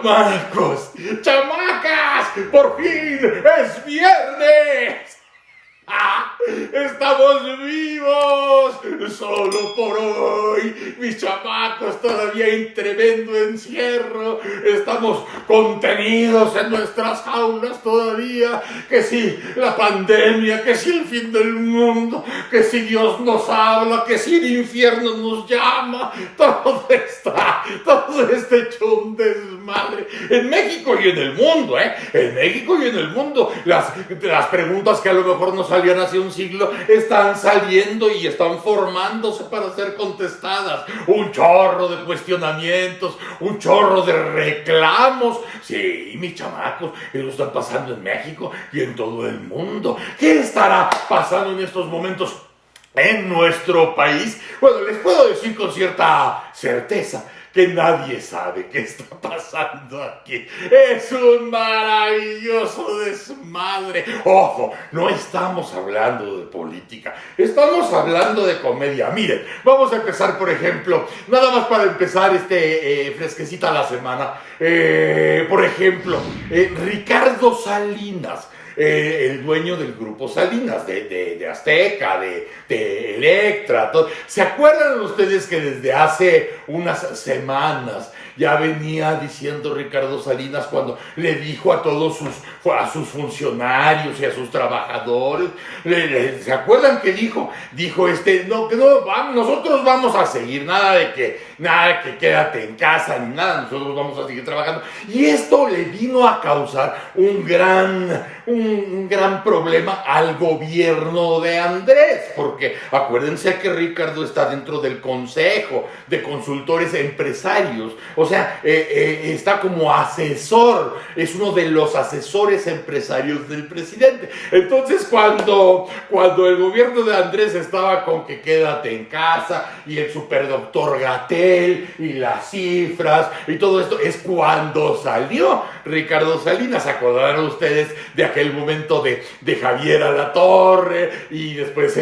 chamacos, chamacas, por fin es viernes. ¡Estamos vivos! Solo por hoy, mis chamacos, todavía en tremendo encierro. Estamos contenidos en nuestras jaulas todavía. Que si la pandemia, que si el fin del mundo, que si Dios nos habla, que si el infierno nos llama. Todo este hecho un desmadre. En México y en el mundo, En México y en el mundo. Las preguntas que a lo mejor nos salían hace un siglo están saliendo y están formándose para ser contestadas. Un chorro de cuestionamientos, un chorro de reclamos. Sí, mis chamacos, eso está pasando en México y en todo el mundo. ¿Qué estará pasando en estos momentos en nuestro país? Bueno, les puedo decir con cierta certeza que nadie sabe qué está pasando aquí. Es un maravilloso desmadre. Ojo, no estamos hablando de política, estamos hablando de comedia. Miren, vamos a empezar, por ejemplo, nada más para empezar fresquecita la semana. Por ejemplo, Ricardo Salinas. El dueño del grupo Salinas, de Azteca, de Electra, todo. ¿Se acuerdan ustedes que desde hace unas semanas ya venía diciendo Ricardo Salinas cuando le dijo a todos sus funcionarios y a sus trabajadores? ¿Se acuerdan que dijo? Dijo nosotros vamos a seguir, nada de que quédate en casa ni nada, nosotros vamos a seguir trabajando. Y esto le vino a causar un gran problema al gobierno de Andrés, porque acuérdense que Ricardo está dentro del Consejo de Consultores Empresarios, o sea, está como asesor, es uno de los asesores empresarios del presidente. Entonces, cuando el gobierno de Andrés estaba con que quédate en casa y el superdoctor Gatell y las cifras y todo esto, es cuando salió Ricardo Salinas. ¿Acordaron ustedes de aquel momento de Javier Alatorre y después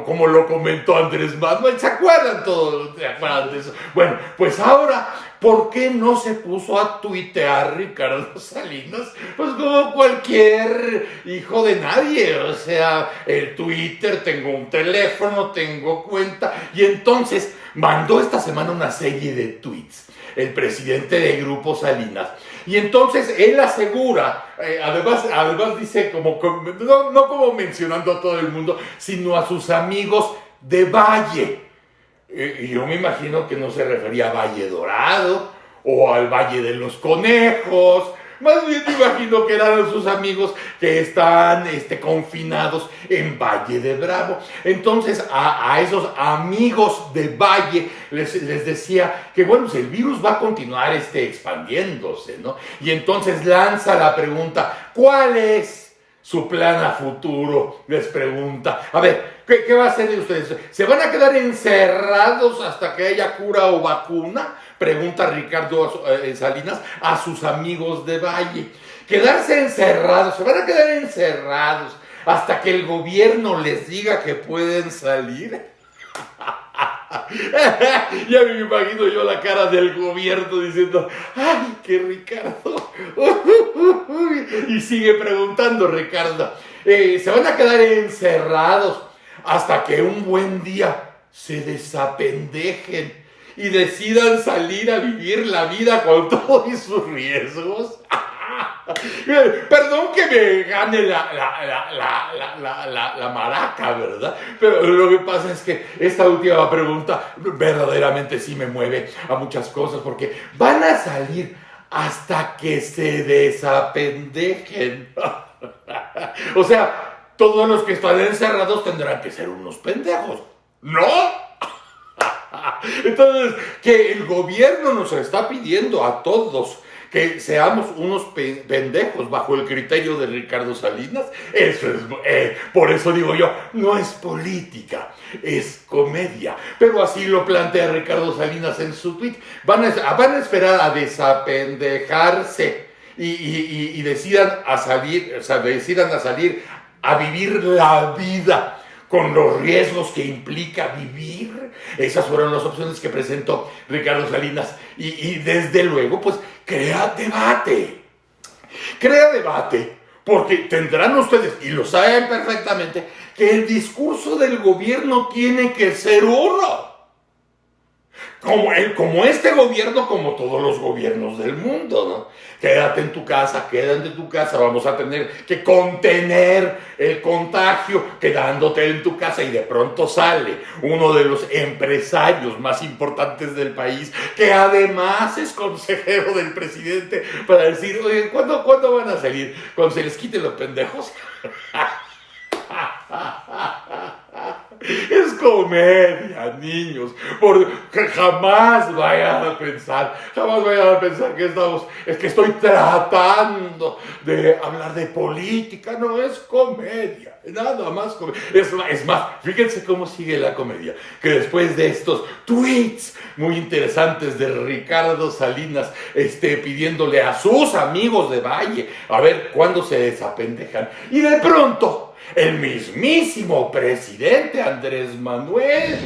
como lo comentó Andrés Manuel? ¿Se acuerdan todos? ¿Se acuerdan de eso? Bueno, pues ahora, ¿por qué no se puso a tuitear Ricardo Salinas? Pues como cualquier hijo de nadie, o sea, el Twitter, tengo un teléfono, tengo cuenta, y entonces mandó esta semana una serie de tweets, el presidente de Grupo Salinas, y entonces él asegura, además dice no como mencionando a todo el mundo, sino a sus amigos de Valle. Y yo me imagino que no se refería a Valle Dorado o al Valle de los Conejos. Más bien me imagino que eran sus amigos que están confinados en Valle de Bravo. Entonces a esos amigos de Valle les decía que bueno, pues el virus va a continuar expandiéndose, ¿no? Y entonces lanza la pregunta, ¿cuál es su plan a futuro? Les pregunta. A ver, ¿qué va a hacer de ustedes? ¿Se van a quedar encerrados hasta que haya cura o vacuna? Pregunta Ricardo Salinas a sus amigos de Valle. ¿Quedarse encerrados? ¿Se van a quedar encerrados hasta que el gobierno les diga que pueden salir? Ya me imagino yo la cara del gobierno diciendo, ¡ay, qué Ricardo! Y sigue preguntando Ricardo, ¿se van a quedar encerrados hasta que un buen día se desapendejen y decidan salir a vivir la vida con todos sus riesgos? Perdón que me gane la maraca, ¿verdad? Pero lo que pasa es que esta última pregunta verdaderamente sí me mueve a muchas cosas, porque van a salir hasta que se desapendejen. O sea, todos los que están encerrados tendrán que ser unos pendejos, ¿no? Entonces, que el gobierno nos está pidiendo a todos que seamos unos pendejos bajo el criterio de Ricardo Salinas, eso es, por eso digo yo, no es política, es comedia. Pero así lo plantea Ricardo Salinas en su tweet. Van a esperar a desapendejarse y decidan a salir a vivir la vida con los riesgos que implica vivir. Esas fueron las opciones que presentó Ricardo Salinas. Y desde luego, pues, crea debate. Crea debate, porque tendrán ustedes, y lo saben perfectamente, que el discurso del gobierno tiene que ser uno. Como este gobierno, como todos los gobiernos del mundo, ¿no? Quédate en tu casa, quédate en tu casa, vamos a tener que contener el contagio quedándote en tu casa, y de pronto sale uno de los empresarios más importantes del país, que además es consejero del presidente, para decir, oye, ¿cuándo van a salir? Cuando se les quite los pendejos. Es comedia, niños, porque jamás vayan a pensar que estoy tratando de hablar de política. No, es comedia, nada más comedia. Es más, fíjense cómo sigue la comedia, que después de estos tweets muy interesantes de Ricardo Salinas, pidiéndole a sus amigos de Valle a ver cuándo se desapendejan, y de pronto el mismísimo presidente Andrés Manuel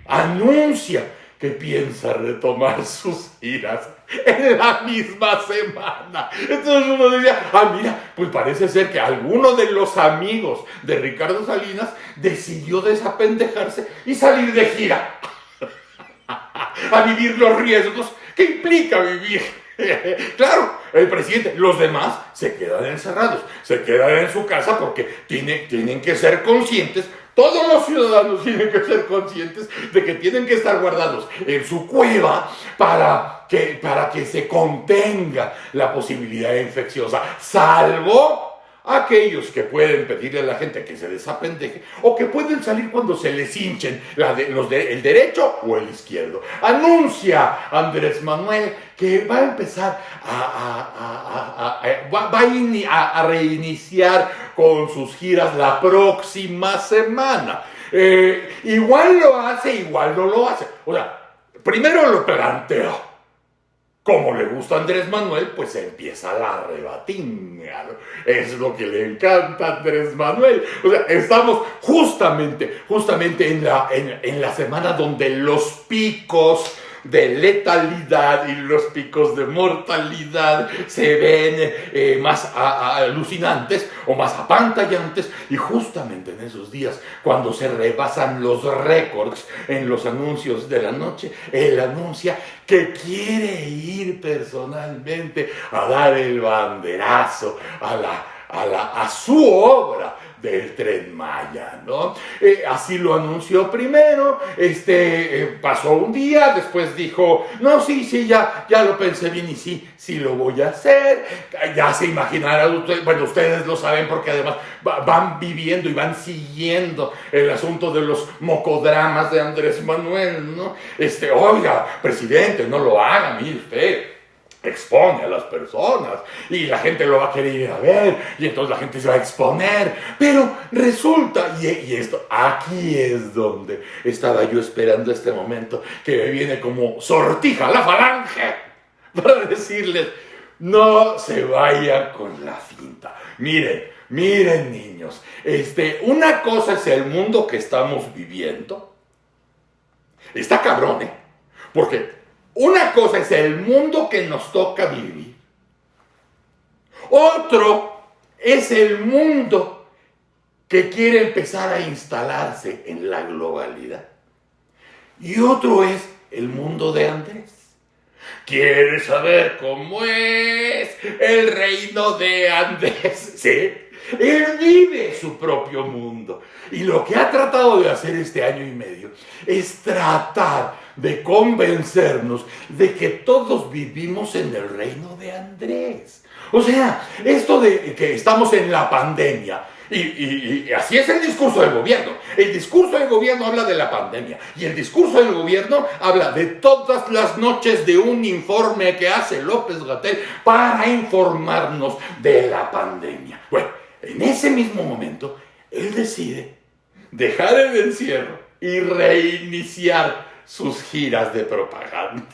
anuncia que piensa retomar sus giras en la misma semana. Entonces uno decía, mira, pues parece ser que alguno de los amigos de Ricardo Salinas decidió desapendejarse y salir de gira a vivir los riesgos que implica vivir. Claro, el presidente, los demás se quedan encerrados, se quedan en su casa, porque tienen que ser conscientes, todos los ciudadanos tienen que ser conscientes de que tienen que estar guardados en su cueva para que se contenga la posibilidad infecciosa, salvo aquellos que pueden pedirle a la gente que se desapendeje, o que pueden salir cuando se les hinchen el derecho o el izquierdo. Anuncia Andrés Manuel que va a empezar a reiniciar con sus giras la próxima semana. Igual lo hace, igual no lo hace. O sea, primero lo planteó. Como le gusta a Andrés Manuel, pues empieza la rebatinga, ¿no? Es lo que le encanta a Andrés Manuel. O sea, estamos justamente en la semana donde los picos de letalidad y los picos de mortalidad se ven más alucinantes o más apantallantes, y justamente en esos días, cuando se rebasan los récords en los anuncios de la noche, él anuncia que quiere ir personalmente a dar el banderazo a su obra del Tren Maya, ¿no? Así lo anunció primero, pasó un día, después dijo, no, sí, ya lo pensé bien, y sí lo voy a hacer. Ya se imaginarán, bueno, ustedes lo saben, porque además van viviendo y van siguiendo el asunto de los mocodramas de Andrés Manuel, ¿no? Oiga, presidente, no lo haga, mire usted, expone a las personas y la gente lo va a querer ir a ver, y entonces la gente se va a exponer. Pero resulta, y esto, aquí es donde estaba yo esperando este momento, que me viene como sortija a la falange para decirles, no se vayan con la finta. Miren niños, una cosa es el mundo que estamos viviendo. Está cabrón, porque una cosa es el mundo que nos toca vivir. Otro es el mundo que quiere empezar a instalarse en la globalidad. Y otro es el mundo de Andrés. ¿Quieres saber cómo es el reino de Andrés? Sí. Él vive su propio mundo. Y lo que ha tratado de hacer este año y medio es tratar de convencernos de que todos vivimos en el reino de Andrés. O sea, esto de que estamos en la pandemia, y así es el discurso del gobierno. El discurso del gobierno habla de la pandemia, y el discurso del gobierno habla de todas las noches de un informe que hace López-Gatell para informarnos de la pandemia. Bueno, en ese mismo momento, él decide dejar el encierro y reiniciar sus giras de propaganda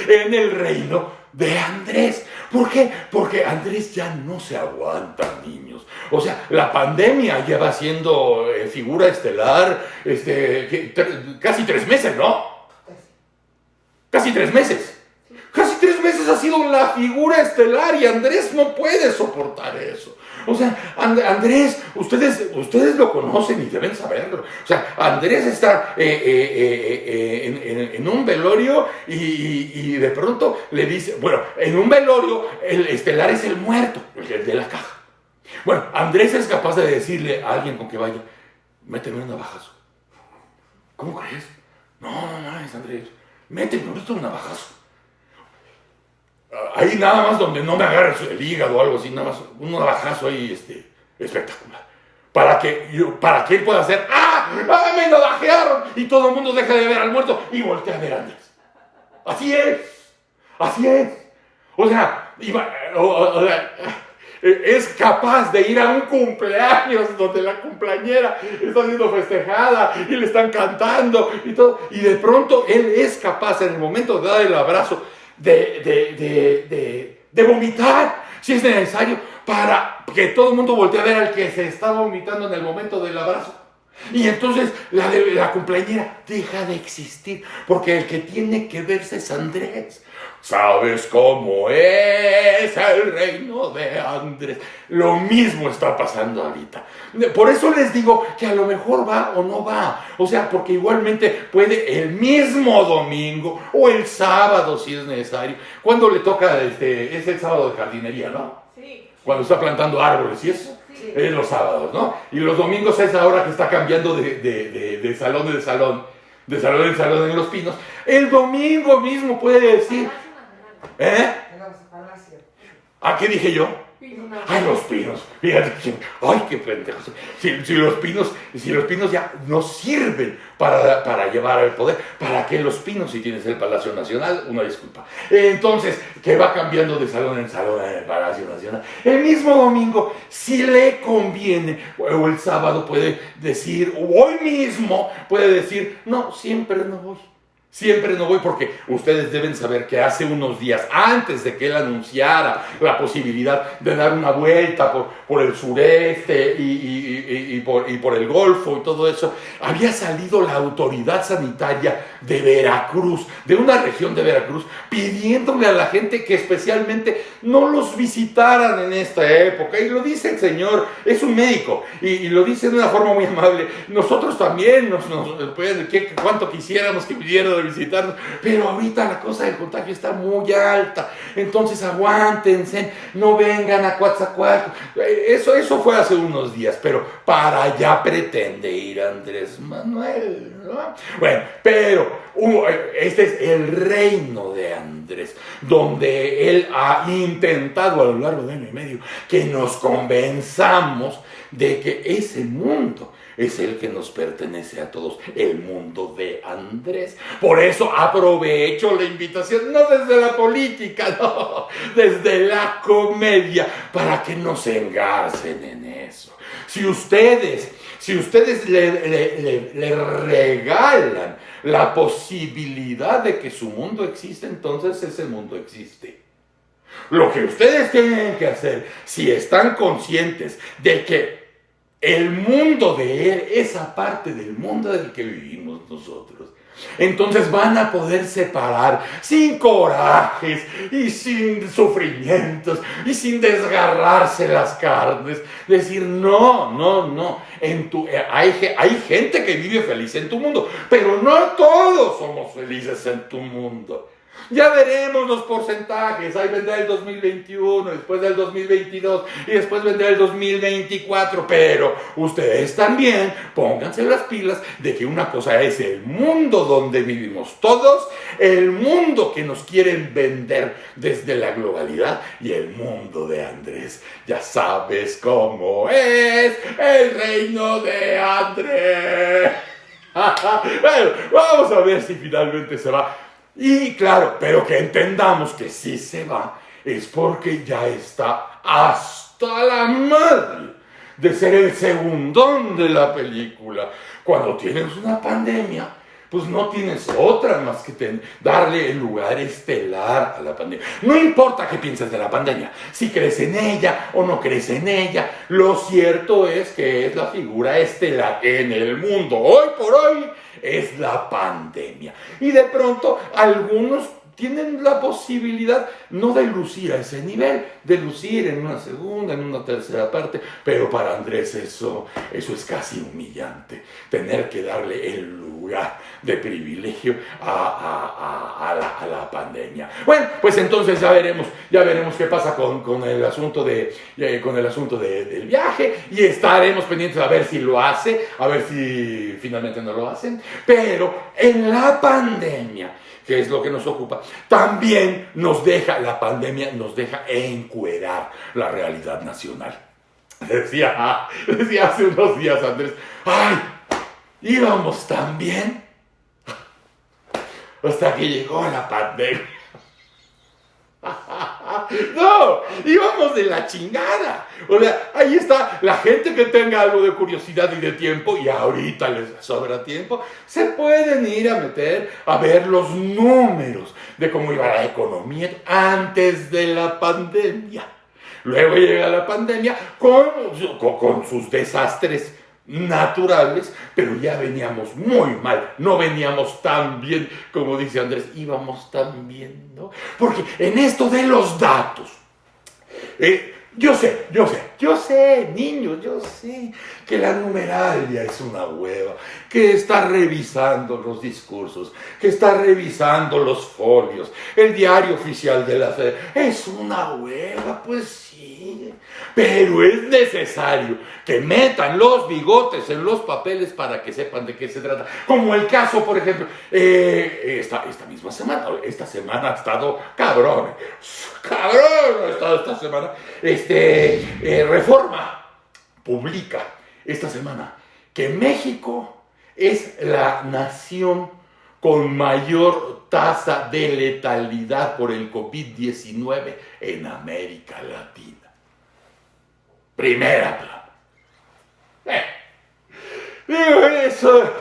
en el reino de Andrés. ¿Por qué? Porque Andrés ya no se aguanta, niños. O sea, la pandemia lleva siendo figura estelar casi 3 meses, ¿no? Casi 3 meses. Casi 3 meses ha sido la figura estelar y Andrés no puede soportar eso. O sea, Andrés, ustedes lo conocen y deben saberlo. O sea, Andrés está en un velorio y de pronto le dice, bueno, en un velorio el estelar es el muerto, el de la caja. Bueno, Andrés es capaz de decirle a alguien con que vaya, méteme un navajazo. ¿Cómo crees? No, es Andrés, méteme un navajazo. Ahí nada más donde no me agarre el hígado o algo así, nada más un navajazo ahí espectacular. Para que él pueda hacer ¡me navajearon! Y todo el mundo deja de ver al muerto y voltea a ver a Andrés. Así es. O sea, es capaz de ir a un cumpleaños donde la cumpleañera está siendo festejada y le están cantando y todo. Y de pronto él es capaz en el momento de dar el abrazo de vomitar, si es necesario, para que todo el mundo voltee a ver al que se está vomitando en el momento del abrazo. Y entonces la cumpleañera deja de existir, porque el que tiene que verse es Andrés. ¿Sabes cómo es el reino de Andrés? Lo mismo está pasando ahorita. Por eso les digo que a lo mejor va o no va. O sea, porque igualmente puede el mismo domingo o el sábado si es necesario. Cuando le toca, es el sábado de jardinería, ¿no? Sí. Cuando está plantando árboles y eso. Sí. Es los sábados, ¿no? Y los domingos es ahora que está cambiando de salón en salón en Los Pinos. El domingo mismo puede decir... ¿Qué dije yo? Ay, Los Pinos. Fíjate, ay, qué pendejos. Si los pinos ya no sirven para llevar el poder, ¿para qué Los Pinos si tienes el Palacio Nacional? Una disculpa. Entonces, que va cambiando de salón en salón en el Palacio Nacional. El mismo domingo, si le conviene, o el sábado puede decir, o hoy mismo puede decir, no, siempre no voy. Siempre no voy, porque ustedes deben saber que hace unos días, antes de que él anunciara la posibilidad de dar una vuelta por el sureste y por el Golfo y todo eso, había salido la autoridad sanitaria de Veracruz, de una región de Veracruz, pidiéndole a la gente que especialmente no los visitaran en esta época. Y lo dice el señor, es un médico, y lo dice de una forma muy amable. Nosotros también cuánto quisiéramos que vinieran a visitarnos, pero ahorita la cosa del contagio está muy alta, entonces aguántense, no vengan a Coatzacoalcos. Eso fue hace unos días, pero para allá pretende ir Andrés Manuel, ¿no? Bueno, pero este es el reino de Andrés, donde él ha intentado a lo largo de año y medio que nos convenzamos de que ese mundo es el que nos pertenece a todos, el mundo de Andrés. Por eso aprovecho la invitación, no desde la política, no, desde la comedia, para que no se engarcen en eso. Si ustedes le regalan la posibilidad de que su mundo existe, entonces ese mundo existe. Lo que ustedes tienen que hacer, si están conscientes de que el mundo de él es aparte del mundo del que vivimos nosotros, entonces van a poder separar sin corajes y sin sufrimientos y sin desgarrarse las carnes, decir no, hay gente que vive feliz en tu mundo, pero no todos somos felices en tu mundo. Ya veremos los porcentajes, ahí vendrá el 2021, después del 2022 y después vendrá el 2024, pero ustedes también pónganse las pilas de que una cosa es el mundo donde vivimos todos, el mundo que nos quieren vender desde la globalidad y el mundo de Andrés. Ya sabes cómo es el reino de Andrés. Bueno, vamos a ver si finalmente se va. Y claro, pero que entendamos que si se va es porque ya está hasta la madre de ser el segundón de la película. Cuando tienes una pandemia, pues no tienes otra más que darle el lugar estelar a la pandemia. No importa qué pienses de la pandemia, si crees en ella o no crees en ella, lo cierto es que es la figura estelar en el mundo. Hoy por hoy es la pandemia. Y de pronto algunos tienen la posibilidad no de lucir a ese nivel, de lucir en una segunda, en una tercera parte, pero para Andrés eso es casi humillante, tener que darle el lugar de privilegio a la pandemia. Bueno, pues entonces ya veremos qué pasa con el asunto del viaje, y estaremos pendientes a ver si lo hace, a ver si finalmente no lo hacen, pero en la pandemia, que es lo que nos ocupa, también la pandemia nos deja encuerar la realidad nacional. Decía hace unos días Andrés, ¡ay! Íbamos tan bien hasta que llegó la pandemia. No, íbamos de la chingada. O sea, ahí está la gente que tenga algo de curiosidad y de tiempo, y ahorita les sobra tiempo, se pueden ir a meter a ver los números de cómo iba la economía antes de la pandemia. Luego llega la pandemia con sus desastres naturales, pero ya veníamos muy mal, no veníamos tan bien, como dice Andrés, íbamos tan bien, ¿no? Porque en esto de los datos, yo sé, niños, yo sé que la numeralia es una hueva, que está revisando los discursos, que está revisando los folios, el diario oficial de la FED, es una hueva, pues sí, pero es necesario que metan los bigotes en los papeles para que sepan de qué se trata, como el caso, por ejemplo, esta semana ha estado cabrón ha estado esta semana. Reforma publica esta semana que México es la nación con mayor tasa de letalidad por el COVID-19 en América Latina. Primera plana. Digo eso.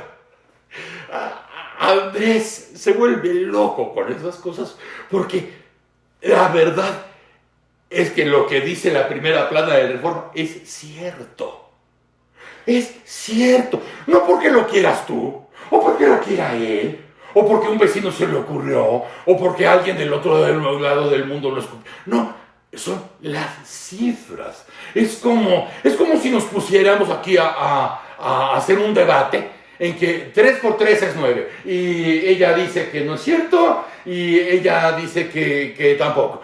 Andrés se vuelve loco con esas cosas porque la verdad es que lo que dice la primera plana de Reforma es cierto. Es cierto. No porque lo quieras tú, o porque lo quiera él, o porque un vecino se le ocurrió, o porque alguien del otro lado del mundo lo escuchó. No, son las cifras. Es como si nos pusiéramos aquí a hacer un debate en que 3 por 3 es 9, y ella dice que no es cierto, y ella dice que tampoco.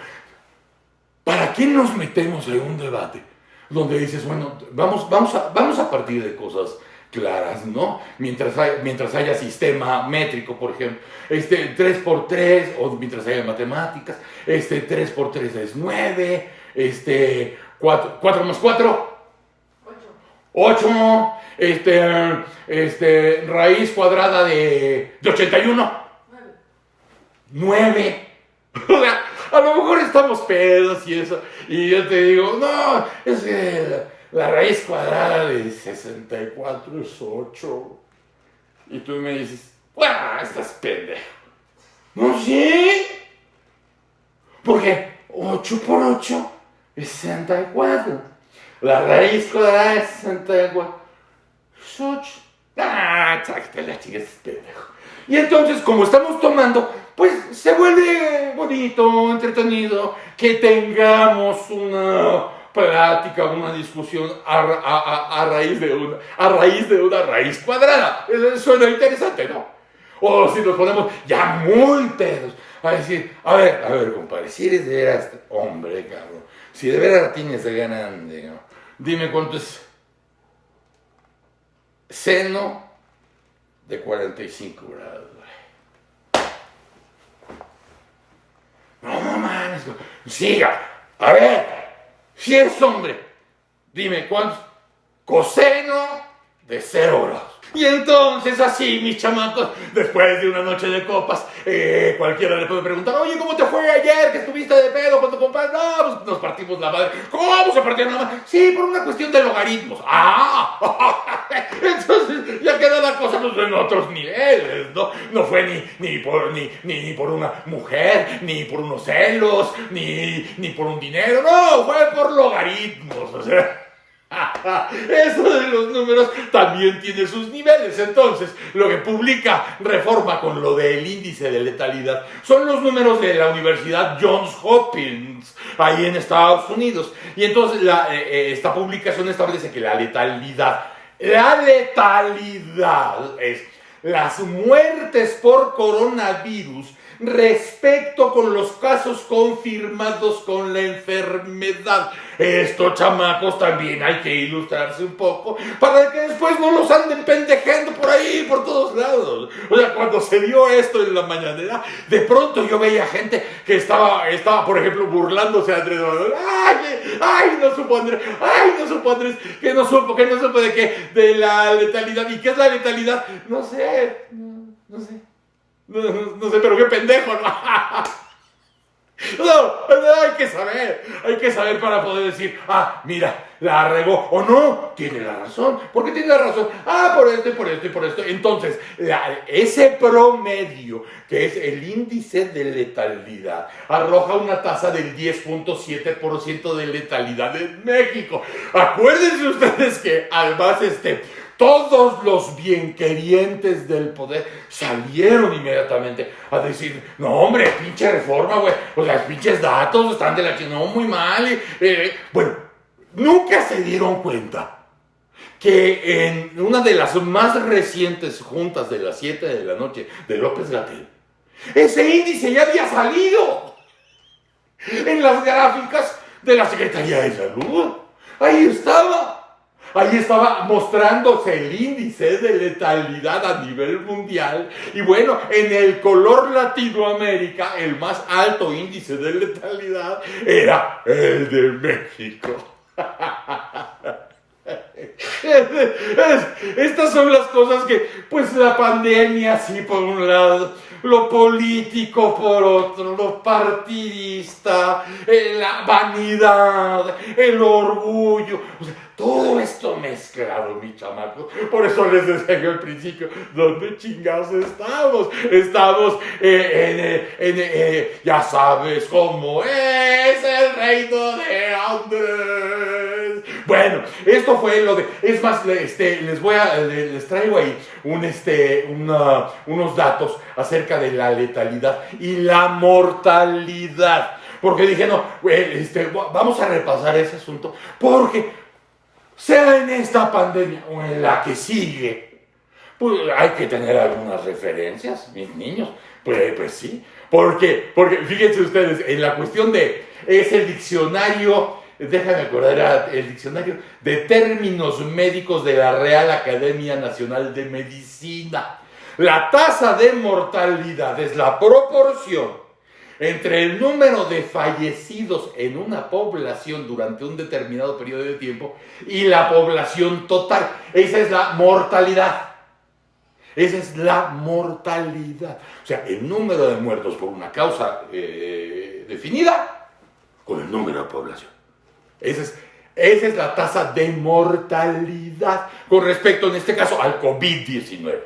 ¿Para qué nos metemos en un debate donde dices, bueno, vamos a partir de cosas claras, ¿no? Mientras haya sistema métrico, por ejemplo, 3 por 3, o mientras haya matemáticas, 3 por 3 es 9, 4 más 4, 8, raíz cuadrada de 81, 9. O sea, a lo mejor estamos pedos y eso, y yo te digo, no, es que la raíz cuadrada de 64 es 8. Y tú me dices, ¡ah, estás pendejo! No, sí. Porque 8 por 8 es 64. La raíz cuadrada de 64 es 8. ¡Ah, sácate la chica, es pendejo! Y entonces, como estamos tomando, pues se vuelve bonito, entretenido, que tengamos una plática, una discusión a raíz de una raíz cuadrada. Suena interesante, ¿no? O si nos ponemos ya muy pedos a decir, a ver, compadre, si eres de veras hombre, cabrón, si de veras tienes de grande, ¿no? Dime cuánto es seno de 45 grados. No mames, siga. A ver, si eres hombre, dime cuánto. Coseno de 0 grados. Y entonces así, mis chamacos, después de una noche de copas, cualquiera le puede preguntar, oye, ¿cómo te fue ayer que estuviste de pedo con tu pues nos partimos la madre. ¿Cómo se partió la madre? Sí, por una cuestión de logaritmos. Entonces ya queda la cosa pues, en otros niveles, ¿no? No fue ni por una mujer, ni por unos celos, ni por un dinero, no, fue por logaritmos, o sea. Eso de los números también tiene sus niveles. Entonces, lo que publica Reforma con lo del índice de letalidad son los números de la Universidad Johns Hopkins, ahí en Estados Unidos. Y entonces esta publicación establece que la letalidad es las muertes por coronavirus respecto con los casos confirmados con la enfermedad. Estos chamacos también hay que ilustrarse un poco para que después no los anden pendejando por ahí, por todos lados. O sea, cuando se dio esto en la mañanera, de pronto yo veía gente que estaba por ejemplo, burlándose de Andrés Manuel. ¡Ay, no supo Andrés! Que no supo de qué, de la letalidad. ¿Y qué es la letalidad? No sé. No sé, pero qué pendejo, ¿no? No, hay que saber para poder decir, mira, la regó, o no, tiene la razón, ¿por qué tiene la razón? Por esto. Entonces, ese promedio, que es el índice de letalidad, arroja una tasa del 10.7% de letalidad en México. Acuérdense ustedes que, además, todos los bienquerientes del poder salieron inmediatamente a decir, no hombre, pinche reforma, güey, o sea, pinches datos están de la chingada, no, muy mal. Bueno, nunca se dieron cuenta que en una de las más recientes juntas de las 7 de la noche de López-Gatell, ese índice ya había salido en las gráficas de la Secretaría de Salud. Ahí estaba mostrándose el índice de letalidad a nivel mundial. Y bueno, en el color Latinoamérica, el más alto índice de letalidad era el de México. Estas son las cosas que, pues la pandemia, sí, por un lado, lo político por otro, lo partidista, la vanidad, el orgullo, o sea, todo esto mezclado, mi chamaco. Por eso les decía yo al principio, ¿dónde chingados estamos? Estamos ya sabes cómo es el reino de Andrés. Bueno, esto fue lo de... Es más, les traigo ahí unos datos acerca de la letalidad y la mortalidad. Porque dije, no, vamos a repasar ese asunto, porque sea en esta pandemia o en la que sigue, pues hay que tener algunas referencias, mis niños. Pues sí, porque fíjense ustedes, en la cuestión es el diccionario, déjame acordar, era el diccionario de términos médicos de la Real Academia Nacional de Medicina. La tasa de mortalidad es la proporción entre el número de fallecidos en una población durante un determinado periodo de tiempo y la población total. Esa es la mortalidad. O sea, el número de muertos por una causa definida con el número de población. Esa es la tasa de mortalidad con respecto, en este caso, al COVID-19.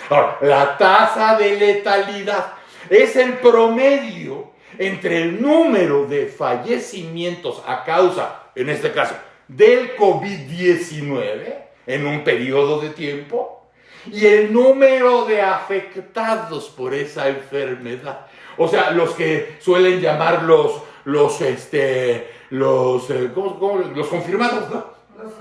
Ahora, la tasa de letalidad es el promedio entre el número de fallecimientos a causa, en este caso, del COVID-19 en un periodo de tiempo y el número de afectados por esa enfermedad. O sea, los que suelen llamar los confirmados, ¿no? Los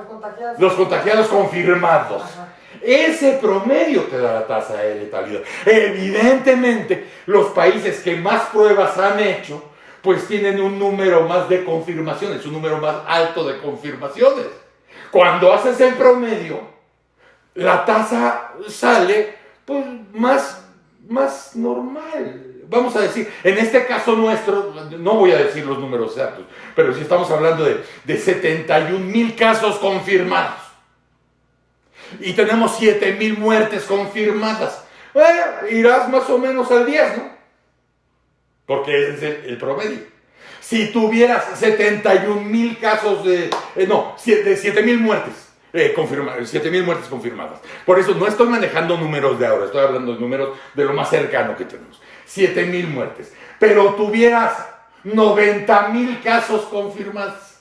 contagiados. Los contagiados confirmados. Ajá. Ese promedio te da la tasa de letalidad. Evidentemente, los países que más pruebas han hecho, pues tienen un número más de confirmaciones, un número más alto de confirmaciones. Cuando haces el promedio, la tasa sale pues más normal. Vamos a decir, en este caso nuestro, no voy a decir los números exactos, pero si estamos hablando de 71,000 casos confirmados y tenemos 7,000 muertes confirmadas, irás más o menos al 10, ¿no? Porque ese es el promedio. si tuvieras 71,000 casos de 7,000 muertes confirmadas, 7,000 muertes confirmadas. Por eso no estoy manejando números de ahora, estoy hablando de números de lo más cercano que tenemos. 7,000 muertes. Pero tuvieras 90,000 casos confirmados.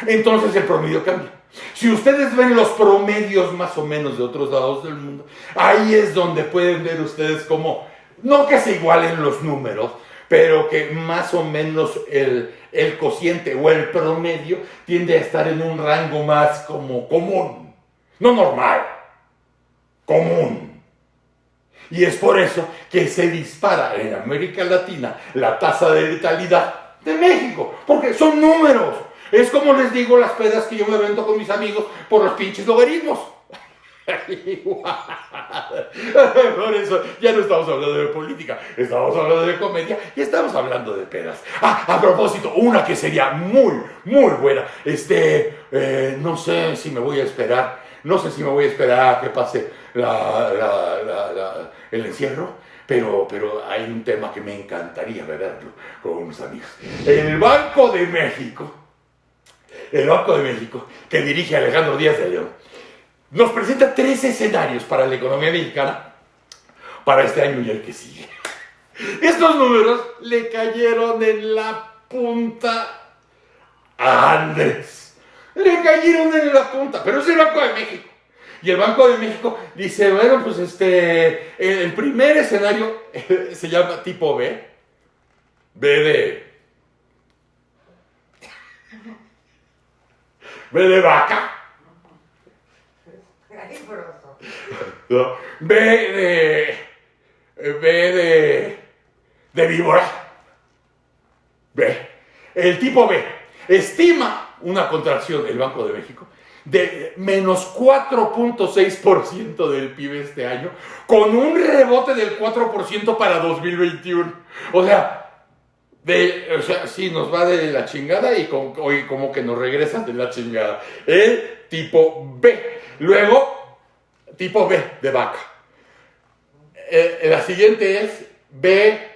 Entonces el promedio cambia. Si ustedes ven los promedios más o menos de otros lados del mundo, ahí es donde pueden ver ustedes cómo, no que se igualen los números, pero que más o menos el cociente o el promedio tiende a estar en un rango más como común, no normal, común. Y es por eso que se dispara en América Latina la tasa de letalidad de México, porque son números. Es como les digo las pedas que yo me avento con mis amigos por los pinches logaritmos. Por eso ya no estamos hablando de política, estamos hablando de comedia y estamos hablando de pedas. A propósito, una que sería muy, muy buena. No sé si me voy a esperar, a que pase el encierro. Pero hay un tema que me encantaría beberlo con unos amigos. El Banco de México, que dirige Alejandro Díaz de León, nos presenta 3 escenarios para la economía mexicana para este año y el que sigue. Estos números le cayeron en la punta a Andrés. Le cayeron en la punta, pero es el Banco de México. Y el Banco de México dice, bueno, pues el primer escenario se llama tipo B. B de vaca. No, B de víbora. B. El tipo B estima una contracción del Banco de México de menos 4.6% del PIB este año, con un rebote del 4% para 2021. O sea, sí, nos va de la chingada y como que nos regresa de la chingada. El tipo B. Luego, tipo B de vaca. La siguiente es B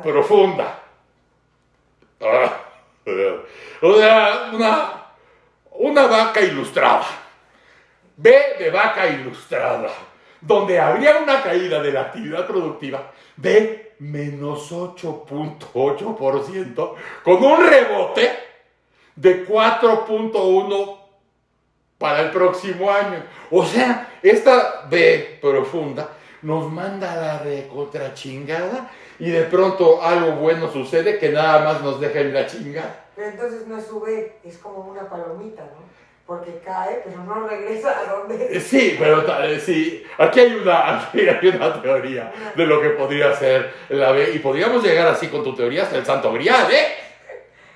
profunda. O sea, una vaca ilustrada. B de vaca ilustrada. Donde habría una caída de la actividad productiva de menos 8.8%, con un rebote de 4.1% para el próximo año. O sea, esta B profunda nos manda a la recontra chingada y de pronto algo bueno sucede que nada más nos deja en la chingada. Pero entonces no sube, es como una palomita, ¿no? Porque cae, pero no regresa a donde... Sí, pero sí, aquí hay una teoría de lo que podría ser la B, y podríamos llegar así con tu teoría hasta el Santo Grial, ¿eh?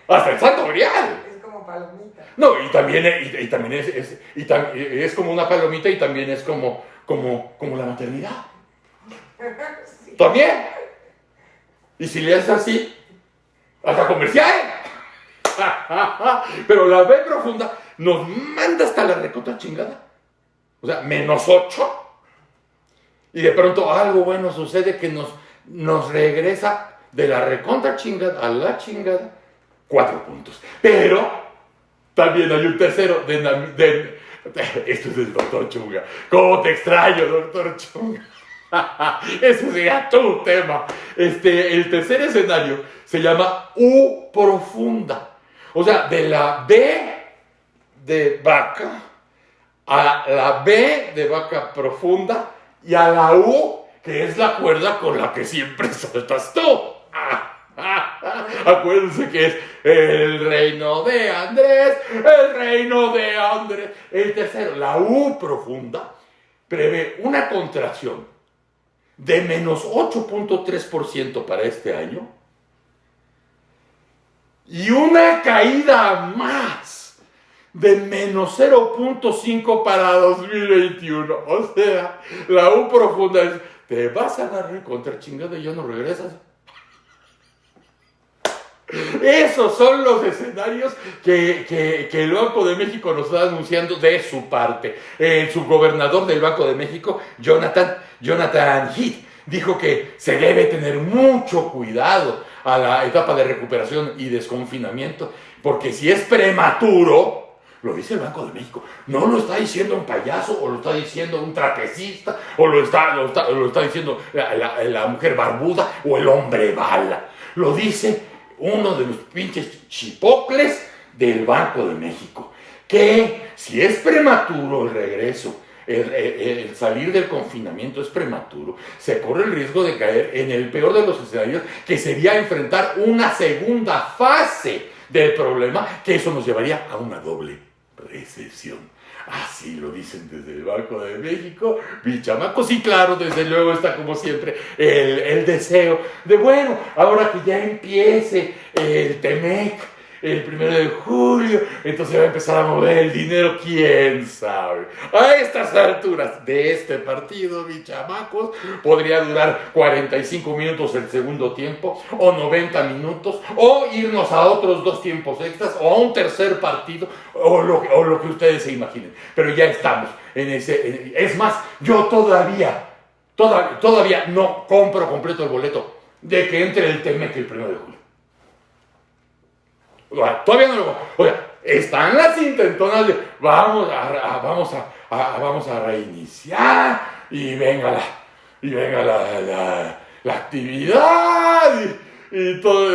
¡Hasta el Santo Grial! Es como palomita. No, y también es como una palomita y también es como la maternidad. Sí. También. Y si le haces así, hasta comercial. Pero la B profunda nos manda hasta la recontra chingada. O sea, menos 8. Y de pronto algo bueno sucede que nos regresa de la recontra chingada a la chingada 4 puntos. Pero también hay un tercero esto es del doctor Chunga. ¿Cómo te extraño, doctor Chunga? Ese sería tu tema. El tercer escenario se llama U profunda. O sea, de la B de vaca a la B de vaca profunda y a la U, que es la cuerda con la que siempre saltas tú. Acuérdense que es el reino de Andrés, el reino de Andrés. El tercero, la U profunda, prevé una contracción de menos 8.3% para este año y una caída más de menos 0.5 para 2021. O sea, la U profunda es, te vas a dar recontra chingada y ya no regresas. Esos son los escenarios que el Banco de México nos está anunciando de su parte. El subgobernador del Banco de México, Jonathan Heath, dijo que se debe tener mucho cuidado a la etapa de recuperación y desconfinamiento, porque si es prematuro, lo dice el Banco de México, no lo está diciendo un payaso, o lo está diciendo un trapecista, o lo está diciendo la mujer barbuda, o el hombre bala. Lo dice uno de los pinches chipocles del Banco de México, que si es prematuro el regreso, el salir del confinamiento es prematuro, se corre el riesgo de caer en el peor de los escenarios, que sería enfrentar una segunda fase del problema, que eso nos llevaría a una doble recesión. Así lo dicen desde el Banco de México, mi chamaco. Sí, claro, desde luego está como siempre el deseo de, bueno, ahora que ya empiece el TEMEC, el 1 de julio, entonces va a empezar a mover el dinero, quién sabe. A estas alturas de este partido, mis chamacos, podría durar 45 minutos el segundo tiempo, o 90 minutos, o irnos a otros 2 tiempos extras, o a un tercer partido, o lo que ustedes se imaginen. Pero ya estamos en ese. Es más, yo todavía no compro completo el boleto de que entre el TEMEC el 1 de julio. Todavía no lo. O sea, están las intentonas de vamos a reiniciar y venga la actividad y todo,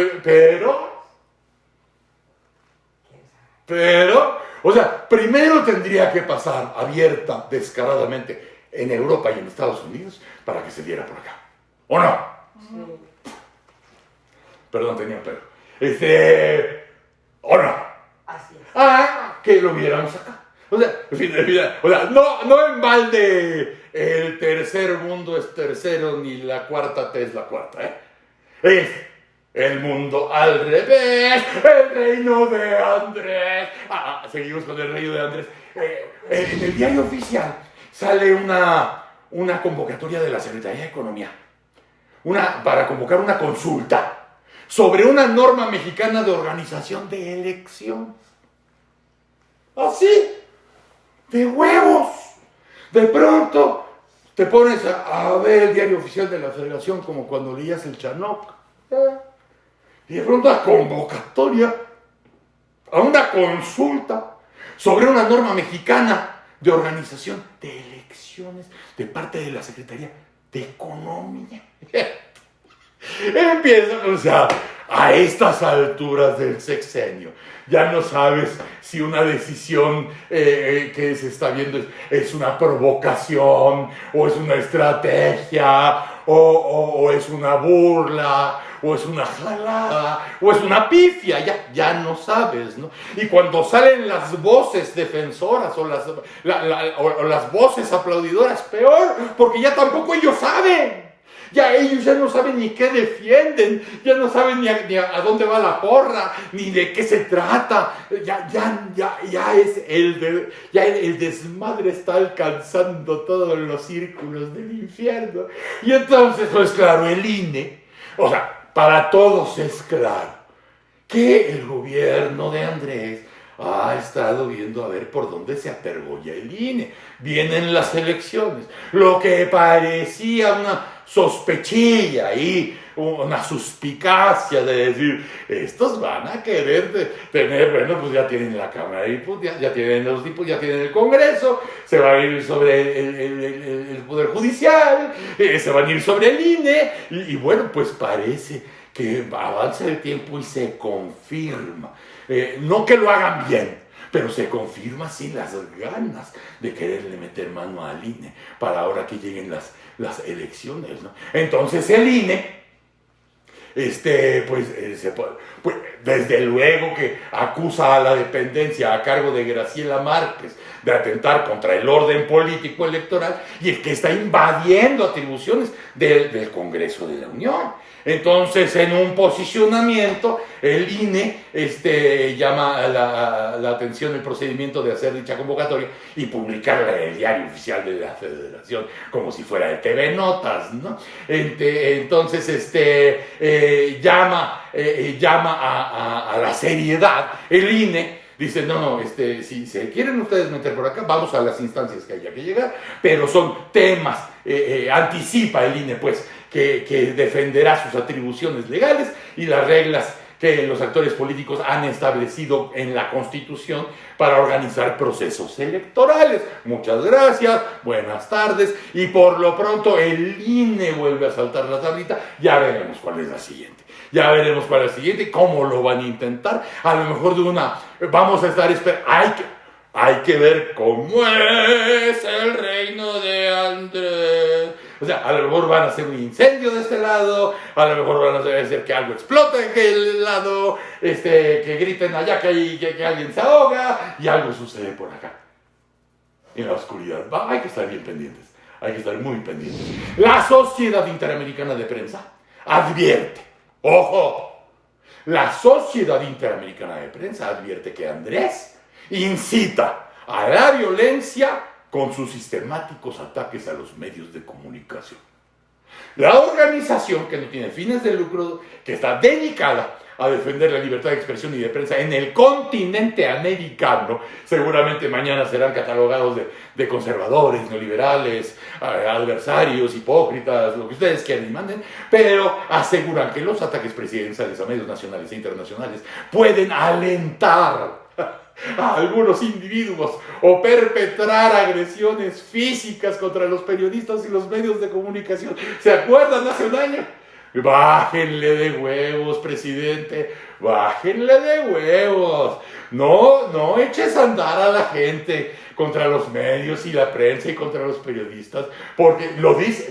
pero, o sea, primero tendría que pasar abierta, descaradamente, en Europa y en Estados Unidos para que se diera por acá. ¿O no? Sí. Perdón, tenía un perro. ¿O no? Así es. Que lo viéramos acá. O sea, no en balde el tercer mundo es tercero, ni la cuarta T es la cuarta, Es el mundo al revés, el reino de Andrés. Seguimos con el reino de Andrés. En el diario oficial sale una convocatoria de la Secretaría de Economía, para convocar una consulta sobre una norma mexicana de organización de elecciones. Así, de huevos. De pronto te pones a ver el diario oficial de la Federación como cuando leías el Chanoc. Y de pronto a convocatoria a una consulta sobre una norma mexicana de organización de elecciones de parte de la Secretaría de Economía. Empieza, o sea, a estas alturas del sexenio, ya no sabes si una decisión que se está viendo es una provocación, o es una estrategia, o es una burla, o es una jalada, o es una pifia, ya no sabes, ¿no? Y cuando salen las voces defensoras o las voces aplaudidoras, peor, porque ya tampoco ellos saben. Ya ellos ya no saben ni qué defienden, ya no saben ni a dónde va la porra, ni de qué se trata. Ya el desmadre está alcanzando todos los círculos del infierno. Y entonces, pues claro, el INE, o sea, para todos es claro que el gobierno de Andrés ha estado viendo a ver por dónde se apergolla el INE. Vienen las elecciones. Lo que parecía una sospechilla y una suspicacia de decir, estos van a querer tener, bueno, pues ya tienen la Cámara de Diputados, ya tienen los diputados, ya tienen el Congreso, se va a ir sobre el Poder Judicial, se van a ir sobre el INE, y bueno, pues parece que avanza el tiempo y se confirma. No que lo hagan bien, pero se confirma sí las ganas de quererle meter mano al INE para ahora que lleguen las elecciones, ¿no? Entonces el INE, pues desde luego que acusa a la dependencia a cargo de Graciela Márquez de atentar contra el orden político electoral y el que está invadiendo atribuciones del Congreso de la Unión. Entonces, en un posicionamiento, el INE llama a la atención el procedimiento de hacer dicha convocatoria y publicarla en el diario oficial de la Federación, como si fuera de TV Notas, ¿no? Entonces, llama a la seriedad. El INE dice, no, si se quieren ustedes meter por acá, vamos a las instancias que haya que llegar, pero son temas, anticipa el INE, pues, que defenderá sus atribuciones legales y las reglas que los actores políticos han establecido en la Constitución para organizar procesos electorales. Muchas gracias, buenas tardes, y por lo pronto el INE vuelve a saltar la tablita. Ya veremos cuál es la siguiente. Ya veremos cuál es la siguiente, cómo lo van a intentar. A lo mejor vamos a estar esperando. Hay que ver cómo es el reino de Andrés. O sea, a lo mejor van a hacer un incendio de este lado, a lo mejor van a hacer que algo explote de aquel lado, que griten allá que alguien se ahoga y algo sucede por acá. En la oscuridad. Hay que estar bien pendientes. Hay que estar muy pendientes. La Sociedad Interamericana de Prensa advierte. ¡Ojo! La Sociedad Interamericana de Prensa advierte que Andrés incita a la violencia con sus sistemáticos ataques a los medios de comunicación. La organización, que no tiene fines de lucro, que está dedicada a defender la libertad de expresión y de prensa en el continente americano, seguramente mañana serán catalogados de conservadores, neoliberales, adversarios, hipócritas, lo que ustedes quieran y manden, pero aseguran que los ataques presidenciales a medios nacionales e internacionales pueden alentar a algunos individuos o perpetrar agresiones físicas contra los periodistas y los medios de comunicación. ¿Se acuerdan hace un año? Bájenle de huevos, presidente, bájenle de huevos. No eches a andar a la gente contra los medios y la prensa y contra los periodistas, porque lo dice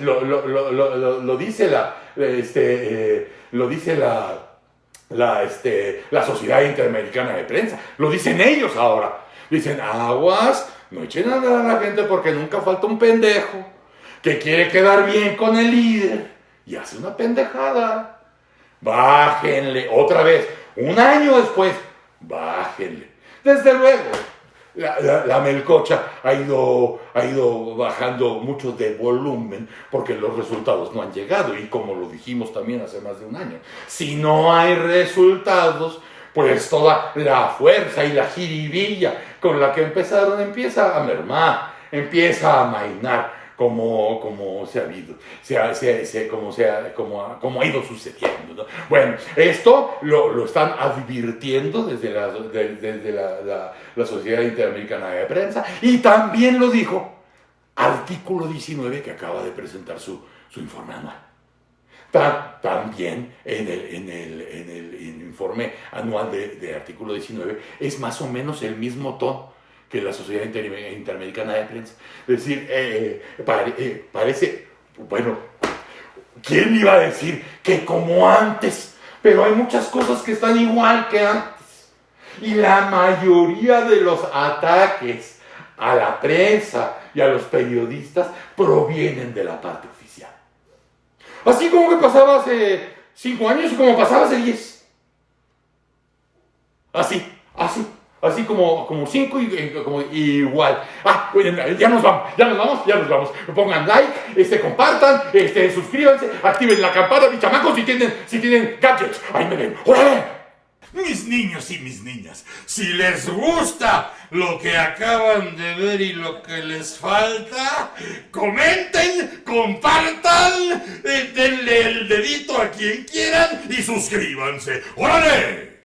la Sociedad Interamericana de Prensa. Lo dicen ellos ahora. Dicen, aguas, no echen a andar a la gente porque nunca falta un pendejo que quiere quedar bien con el líder y hace una pendejada. Bájenle, otra vez, un año después, bájenle. Desde luego, la melcocha ha ido bajando mucho de volumen porque los resultados no han llegado, y como lo dijimos también hace más de un año, si no hay resultados, pues toda la fuerza y la jiribilla con la que empezaron empieza a mermar, empieza a amainar, como se ha habido, como ha ido sucediendo, ¿no? Bueno, esto lo están advirtiendo desde la Sociedad Interamericana de Prensa, y también lo dijo Artículo 19, que acaba de presentar su informe anual. También en el informe anual de Artículo 19 es más o menos el mismo tono que la Sociedad Interamericana de Prensa. Es decir, parece, bueno, ¿quién iba a decir que como antes? Pero hay muchas cosas que están igual que antes. Y la mayoría de los ataques a la prensa y a los periodistas provienen de la parte oficial. Así como que pasaba hace 5 años y como pasaba hace 10. Así como 5 y como igual. Ya nos vamos. Pongan like, compartan, suscríbanse, activen la campana, mis chamacos, si tienen gadgets. Ahí me ven. ¡Órale! Mis niños y mis niñas, si les gusta lo que acaban de ver y lo que les falta, comenten, compartan, denle el dedito a quien quieran y suscríbanse. ¡Órale!